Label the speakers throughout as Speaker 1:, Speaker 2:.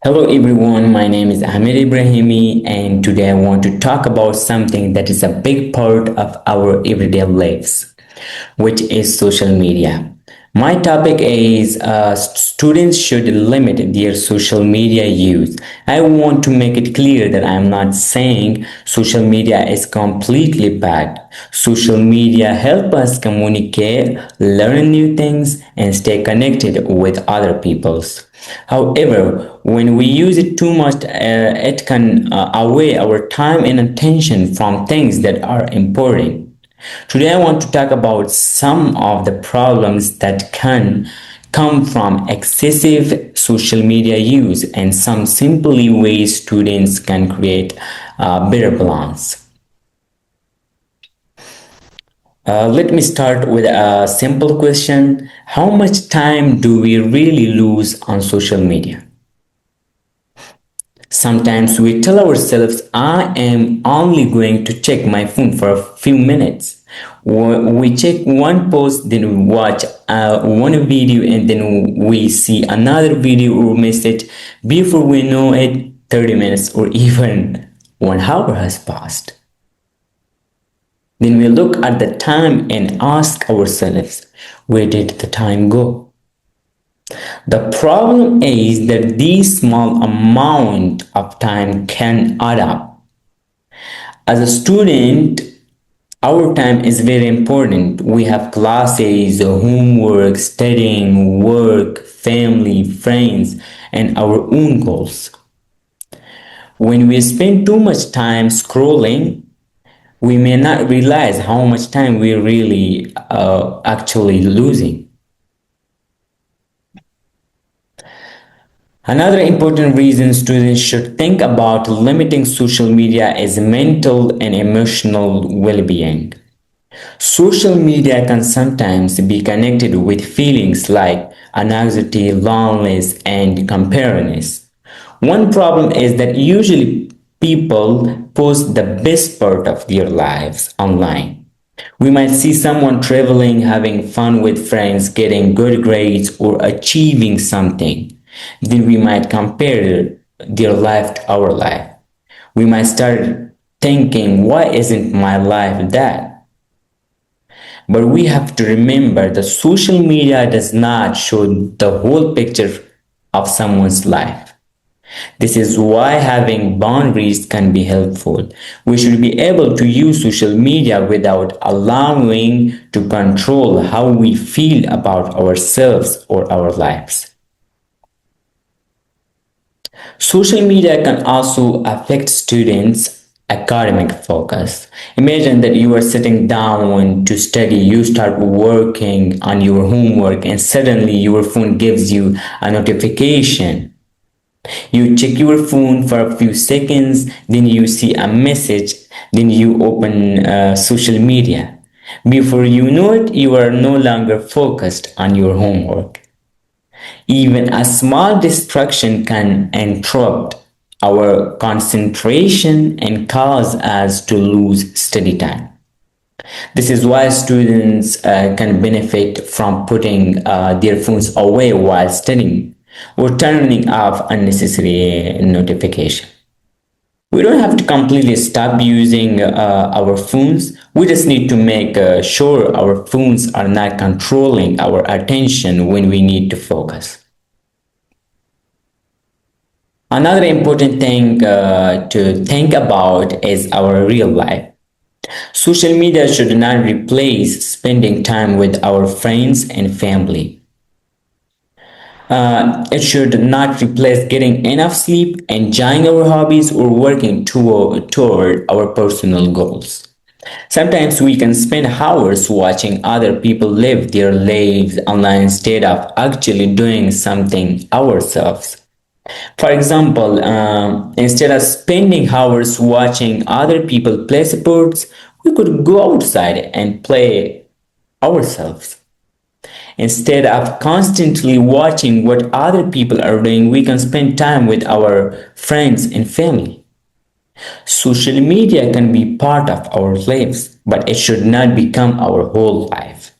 Speaker 1: Hello everyone, my name is Ahmed Ibrahimi and today I want to talk about something that is a big part of our everyday lives, which is social media. My topic is students should limit their social media use. I want to make it clear that I am not saying social media is completely bad. Social media help us communicate, learn new things, and stay connected with other peoples. However, when we use it too much, it can away our time and attention from things that are important. Today, I want to talk about some of the problems that can come from excessive social media use and some simply ways students can create better balance. Let me start with a simple question. How much time do we really lose on social media? Sometimes we tell ourselves, I am only going to check my phone for a few minutes. We check one post, then we watch one video, and then we see another video or message. Before we know it, 30 minutes or even 1 hour has passed. Then we look at the time and ask ourselves, where did the time go? The problem is that this small amount of time can add up. As a student, our time is very important. We have classes, homework, studying, work, family, friends, and our own goals. When we spend too much time scrolling, we may not realize how much time we're really actually losing. Another important reason students should think about limiting social media is mental and emotional well-being. Social media can sometimes be connected with feelings like anxiety, loneliness, and comparisons. One problem is that usually people post the best part of their lives online. We might see someone traveling, having fun with friends, getting good grades, or achieving something. Then we might compare their life to our life. We might start thinking, why isn't my life that? But we have to remember that social media does not show the whole picture of someone's life. This is why having boundaries can be helpful. We should be able to use social media without allowing to control how we feel about ourselves or our lives. Social media can also affect students' academic focus. Imagine that you are sitting down to study, you start working on your homework, and suddenly your phone gives you a notification. You check your phone for a few seconds, then you see a message, then you open social media. Before you know it, you are no longer focused on your homework. Even a small distraction can interrupt our concentration and cause us to lose study time. This is why students can benefit from putting their phones away while studying or turning off unnecessary notification. We don't have to completely stop using our phones. We just need to make sure our phones are not controlling our attention when we need to focus. Another important thing to think about is our real life. Social media should not replace spending time with our friends and family. It should not replace getting enough sleep, enjoying our hobbies, or working toward our personal goals. Sometimes we can spend hours watching other people live their lives online instead of actually doing something ourselves. For example, instead of spending hours watching other people play sports, we could go outside and play ourselves. Instead of constantly watching what other people are doing, we can spend time with our friends and family. Social media can be part of our lives, but it should not become our whole life.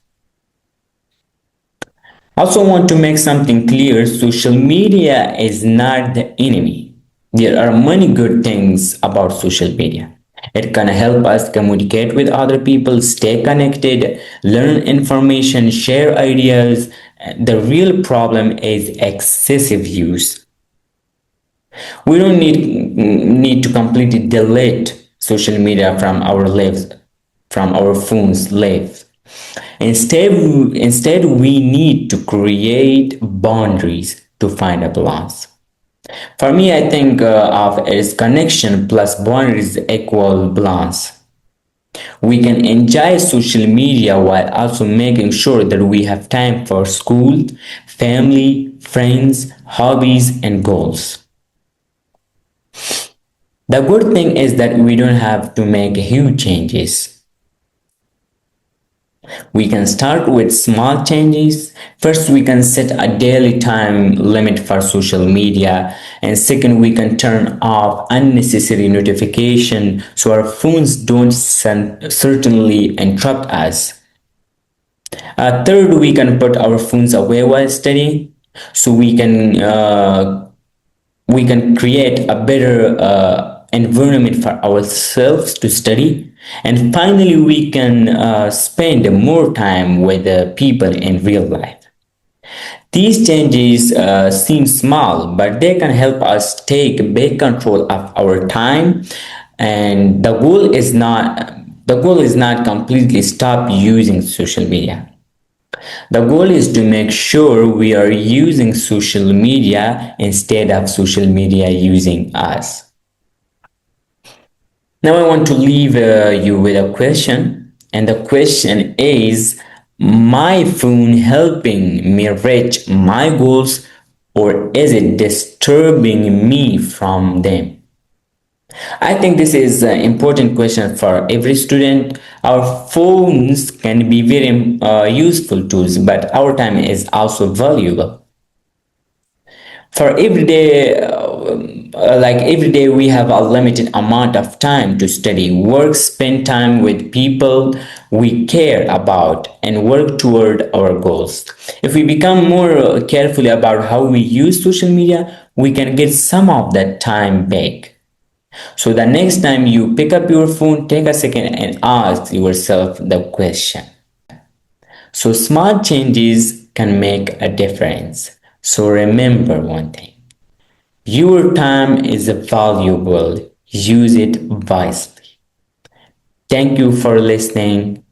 Speaker 1: Also want to make something clear, social media is not the enemy. There are many good things about social media. It can help us communicate with other people, stay connected, learn information, share ideas. The real problem is excessive use. We don't need to completely delete social media from our lives, from our phones' lives. Instead, we need to create boundaries to find a balance. For me, I think of as connection plus boundaries equal balance. We can enjoy social media while also making sure that we have time for school, family, friends, hobbies, and goals. The good thing is that we don't have to make huge changes. We can start with small changes. First, we can set a daily time limit for social media. And second, we can turn off unnecessary notification so our phones don't certainly interrupt us. Third, we can put our phones away while studying so we can create a better environment for ourselves to study. And finally, we can spend more time with the people in real life. These changes seem small, but they can help us take big control of our time. And the goal is not completely stop using social media. The goal is to make sure we are using social media instead of social media using us. Now, I want to leave you with a question, and the question is, my phone helping me reach my goals, or is it disturbing me from them? I think this is an important question for every student. Our phones can be very useful tools, but our time is also valuable. For every day, like every day, we have a limited amount of time to study, work, spend time with people we care about, and work toward our goals. If we become more carefully about how we use social media, we can get some of that time back. So the next time you pick up your phone, take a second and ask yourself the question. So small changes can make a difference. So remember one thing. Your time is valuable. Use it wisely. Thank you for listening.